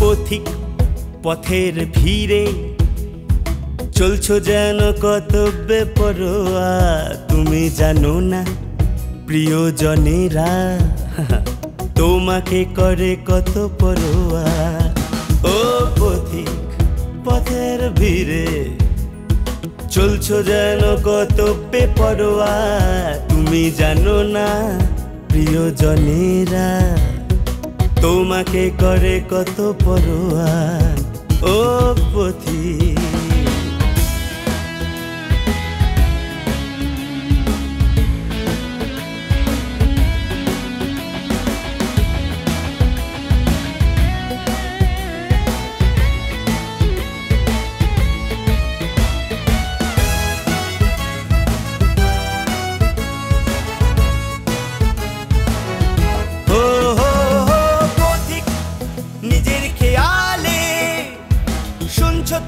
পথিক পথের ভিড়ে চলছো যেন কর্তব্যে পরোয়া। তুমি জানো না প্রিয়জনেরা তোমাকে করে কত পরোয়া। ও পথিক পথের ভিড়ে চলছো যেন কর্তব্যে পরোয়া। তুমি জানো না প্রিয়জনেরা তোমাকে করে কত পরোয়া। ও পথিক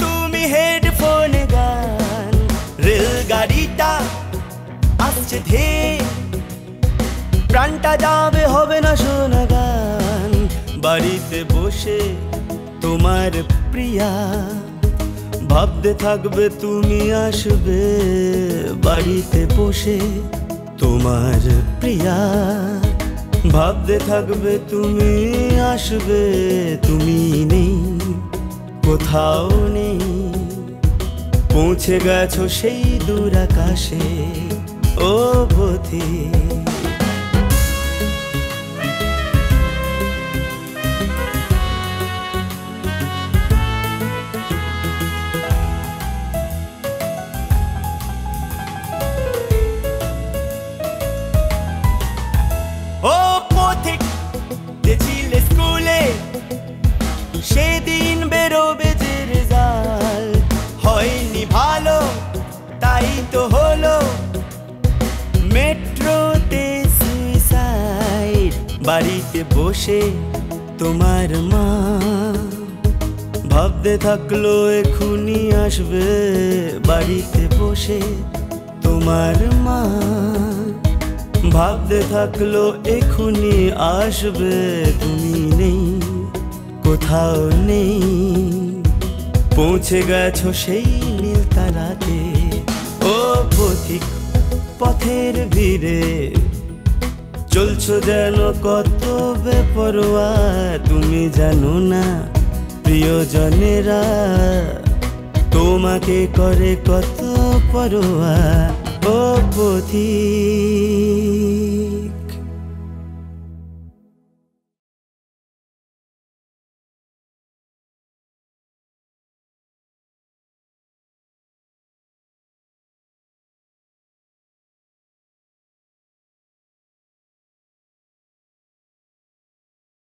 তুমি হেডফোনে গান, রেলগাড়িটা আসছে ধে, প্রাণটা যাবে হবে না শোনা গান। বাড়িতে বসে তোমার প্রিয়া ভাবতে থাকবে তুমি আসবে। বাড়িতে বসে তোমার প্রিয়া ভাবতে থাকবে তুমি আসবে। তুমি নেই, কোথাও নেই, পৌঁছে গেছো সেই দূর আকাশে। ও পথিক ও পথিক ছিলে স্কুলে সেদিন বেরোবে যে রেজাল্ট, হয়নি ভালো তাই তো হলো মেট্রোতে সুইসাইড। বাড়িতে বসে তোমার মা ভাবতে থাকলো এখুনি আসবে। বাড়িতে বসে তোমার মা ভাবতে থাকলো এখুনি আসবে। তুমি নেই, কোথাও নেই, পৌঁছে গেছো সেই নীল তারাতে। ও পথিক পথের ভিড়ে চলছো যেন কত বেপরোয়া। তুমি জানো না প্রিয়জনেরা তোমাকে করে কত পরোয়া। ও পথিক।